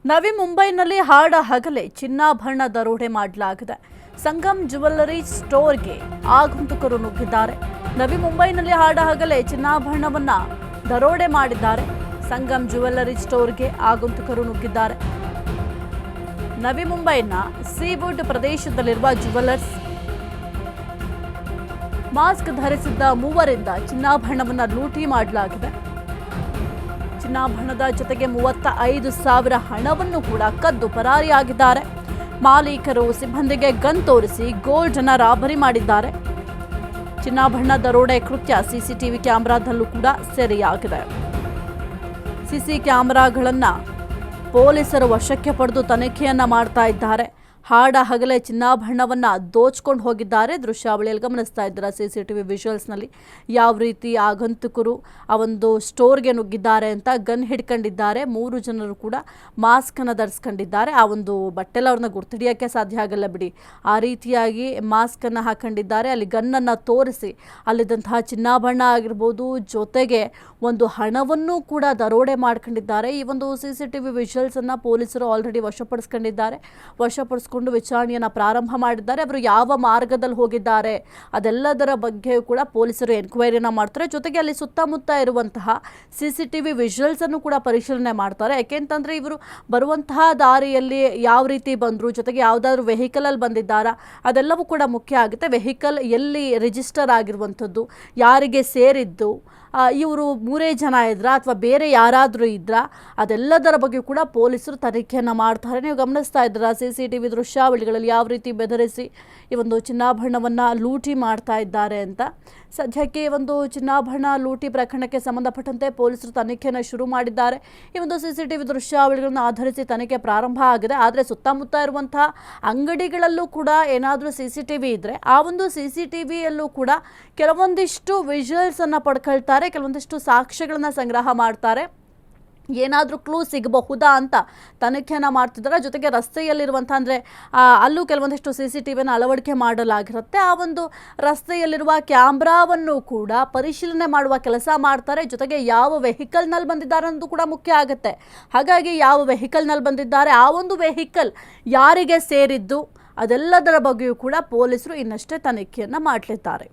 ನವಿ ಮುಂಬೈನಲ್ಲಿ ಹಾಡ ಹಗಲೇ ಚಿನ್ನಾಭರಣ ದರೋಡೆ ಮಾಡಲಾಗಿದೆ. ಸಂಗಮ್ ಜ್ಯುವೆಲ್ಲರಿ ಸ್ಟೋರ್ಗೆ ಆಗಂತುಕರು ನುಗ್ಗಿದ್ದಾರೆ. ನವಿ ಮುಂಬೈನಲ್ಲಿ ಹಾಡ ಹಗಲೇ ಚಿನ್ನಾಭರಣವನ್ನ ದರೋಡೆ ಮಾಡಿದ್ದಾರೆ. ಸಂಗಮ್ ಜ್ಯುವೆಲ್ಲರಿ ಸ್ಟೋರ್ಗೆ ಆಗಂತುಕರು ನುಗ್ಗಿದ್ದಾರೆ. ನವಿ ಮುಂಬೈನ ಸೀವುಡ್ ಪ್ರದೇಶದಲ್ಲಿರುವ ಜ್ಯುವೆಲ್ಲರ್ಸ್ ಮಾಸ್ಕ್ ಧರಿಸಿದ್ದ ಮೂವರಿಂದ ಚಿನ್ನಾಭರಣವನ್ನ ಲೂಟಿ ಮಾಡಲಾಗಿದೆ. ಚಿನ್ನಾಭರಣದ ಜೊತೆಗೆ 35,000 ಹಣವನ್ನು ಕೂಡ ಕದ್ದು ಪರಾರಿಯಾಗಿದ್ದಾರೆ. ಮಾಲೀಕರು ಸಿಬ್ಬಂದಿಗೆ ಗನ್ ತೋರಿಸಿ ಗೋಲ್ಡ್ ಅನ್ನ ರಾಬರಿ ಮಾಡಿದ್ದಾರೆ. ಚಿನ್ನಾಭರಣ ದರೋಡೆ ಕೃತ್ಯ ಸಿಸಿಟಿವಿ ಕ್ಯಾಮೆರಾದಲ್ಲೂ ಕೂಡ ಸೆರೆಯಾಗಿದೆ. ಸಿಸಿ ಕ್ಯಾಮೆರಾಗಳನ್ನ ಪೊಲೀಸರು ವಶಕ್ಕೆ ಪಡೆದು ತನಿಖೆಯನ್ನ ಮಾಡ್ತಾ ಇದ್ದಾರೆ. ಹಾಡ ಹಗಲೇ ಚಿನ್ನಾಭರಣವನ್ನ ದೋಚ್ಕೊಂಡು ಹೋಗಿದ್ದಾರೆ. ದೃಶ್ಯಾವಳಿಯಲ್ಲಿ ಗಮನಿಸ್ತಾ ಇದ್ದಾರೆ. ಸಿಸಿಟಿವಿ ವಿಜುವಲ್ಸ್ನಲ್ಲಿ ಯಾವ ರೀತಿ ಆಗಂತುಕರು ಆ ಒಂದು ಸ್ಟೋರ್ಗೆ ನುಗ್ಗಿದ್ದಾರೆ ಅಂತ ಗನ್ ಹಿಡ್ಕೊಂಡಿದ್ದಾರೆ. 3 ಜನರು ಕೂಡ ಮಾಸ್ಕ್ ಅನ್ನು ಧರಿಸ್ಕೊಂಡಿದ್ದಾರೆ. ಆ ಒಂದು ಬಟ್ಟೆಲ್ಲ ಅವ್ರನ್ನ ಗುರ್ತಿಡಿಯೋಕ್ಕೆ ಸಾಧ್ಯ ಆಗಲ್ಲ ಬಿಡಿ. ಆ ರೀತಿಯಾಗಿ ಮಾಸ್ಕ್ ಅನ್ನು ಹಾಕೊಂಡಿದ್ದಾರೆ. ಅಲ್ಲಿ ಗನ್ನನ್ನು ತೋರಿಸಿ ಅಲ್ಲಿದ್ದಂತಹ ಚಿನ್ನಾಭರಣ ಆಗಿರ್ಬೋದು, ಜೊತೆಗೆ ಒಂದು ಹಣವನ್ನು ಕೂಡ ದರೋಡೆ ಮಾಡ್ಕೊಂಡಿದ್ದಾರೆ. ಈ ಒಂದು ಸಿಸಿಟಿವಿ ವಿಜುವಲ್ಸ್ ಅನ್ನ ಪೊಲೀಸರು ಆಲ್ರೆಡಿ ವಶಪಡಿಸ್ಕೊಂಡಿದ್ದಾರೆ. ವಶಪಡಿಸ್ಕೊಂಡು ವಿಚಾರಣೆಯನ್ನ ಪ್ರಾರಂಭ ಮಾಡಿದ್ದಾರೆ. ಅವರು ಯಾವ ಮಾರ್ಗದಲ್ಲಿ ಹೋಗಿದ್ದಾರೆ ಅದೆಲ್ಲದರ ಬಗ್ಗೆ ಕೂಡ ಪೊಲೀಸರು ಎನ್ಕ್ವೈರಿನ ಮಾಡ್ತಾರೆ. ಜೊತೆಗೆ ಅಲ್ಲಿ ಸುತ್ತಮುತ್ತ ಇರುವಂತಹ ಸಿಸಿಟಿವಿ ವಿಜುವಲ್ಸ್ ಅನ್ನು ಕೂಡ ಪರಿಶೀಲನೆ ಮಾಡ್ತಾರೆ. ಯಾಕೆಂತಂದ್ರೆ ಇವರು ಬರುವಂತಹ ದಾರಿಯಲ್ಲಿ ಯಾವ ರೀತಿ ಬಂದ್ರು, ಜೊತೆಗೆ ಯಾವ್ದಾದ್ರು ವೆಹಿಕಲ್ ಅಲ್ಲಿ ಬಂದಿದ್ದಾರಾ ಅದೆಲ್ಲವೂ ಕೂಡ ಮುಖ್ಯ ಆಗುತ್ತೆ. ವೆಹಿಕಲ್ ಎಲ್ಲಿ ರಿಜಿಸ್ಟರ್ ಆಗಿರುವಂಥದ್ದು, ಯಾರಿಗೆ ಸೇರಿದ್ದು, ಇವರು 3 ಜನ ಇದ್ರಾ ಅಥವಾ ಬೇರೆ ಯಾರಾದರೂ ಇದ್ರಾ, ಅದೆಲ್ಲದರ ಬಗ್ಗೆ ಕೂಡ ಪೊಲೀಸರು ತನಿಖೆಯನ್ನು ಮಾಡ್ತಾರೆ. ನೀವು ಗಮನಿಸ್ತಾ ಇದ್ದೀರಾ ಸಿಸಿಟಿವಿ ದೃಶ್ಯಾವಳಿಗಳಲ್ಲಿ ಯಾವ ರೀತಿ ಬೆದರಿಸಿ ಈ ಒಂದು ಚಿನ್ನಾಭರಣವನ್ನು ಲೂಟಿ ಮಾಡ್ತಾ ಇದ್ದಾರೆ ಅಂತ. ಸದ್ಯಕ್ಕೆ ಒಂದು ಚಿನ್ನಾಭರಣ ಲೂಟಿ ಪ್ರಕರಣಕ್ಕೆ ಸಂಬಂಧಪಟ್ಟಂತೆ ಪೊಲೀಸರು ತನಿಖೆಯನ್ನು ಶುರು ಮಾಡಿದ್ದಾರೆ. ಈ ಒಂದು ಸಿಸಿಟಿವಿ ದೃಶ್ಯಾವಳಿಗಳನ್ನು ಆಧರಿಸಿ ತನಿಖೆ ಪ್ರಾರಂಭ ಆಗಿದೆ. ಆದರೆ ಸುತ್ತಮುತ್ತ ಇರುವಂತಹ ಅಂಗಡಿಗಳಲ್ಲೂ ಕೂಡ ಏನಾದರೂ ಸಿಸಿಟಿವಿ ಇದ್ದರೆ ಆ ಒಂದು ಸಿಸಿಟಿವಿಯಲ್ಲೂ ಕೂಡ ಕೆಲವೊಂದಿಷ್ಟು ವಿಜುವಲ್ಸ್ ಅನ್ನು ಪಡ್ಕೊಳ್ತಾರೆ, ಕೆಲವೊಂದಿಷ್ಟು ಸಾಕ್ಷ್ಯಗಳನ್ನು ಸಂಗ್ರಹ ಮಾಡ್ತಾರೆ. ಏನಾದರೂ ಕ್ಲೂ ಸಿಗಬಹುದಾ ಅಂತ ತನಿಖೆಯನ್ನು ಮಾಡ್ತಿದ್ದಾರೆ. ಜೊತೆಗೆ ರಸ್ತೆಯಲ್ಲಿರುವಂಥ ಅಂದರೆ ಅಲ್ಲೂ ಕೆಲವೊಂದಿಷ್ಟು ಸಿಸಿಟಿವಿಯನ್ನು ಅಳವಡಿಕೆ ಮಾಡಲಾಗಿರುತ್ತೆ. ಆ ಒಂದು ರಸ್ತೆಯಲ್ಲಿರುವ ಕ್ಯಾಮ್ರಾವನ್ನು ಕೂಡ ಪರಿಶೀಲನೆ ಮಾಡುವ ಕೆಲಸ ಮಾಡ್ತಾರೆ. ಜೊತೆಗೆ ಯಾವ ವೆಹಿಕಲ್ನಲ್ಲಿ ಬಂದಿದ್ದಾರೆ ಅನ್ನೋದು ಕೂಡ ಮುಖ್ಯ ಆಗುತ್ತೆ. ಹಾಗಾಗಿ ಯಾವ ವೆಹಿಕಲ್ನಲ್ಲಿ ಬಂದಿದ್ದಾರೆ, ಆ ಒಂದು ವೆಹಿಕಲ್ ಯಾರಿಗೆ ಸೇರಿದ್ದು, ಅದೆಲ್ಲದರ ಬಗ್ಗೆಯೂ ಕೂಡ ಪೊಲೀಸರು ಇನ್ನಷ್ಟೇ ತನಿಖೆಯನ್ನು ಮಾಡಲಿದ್ದಾರೆ.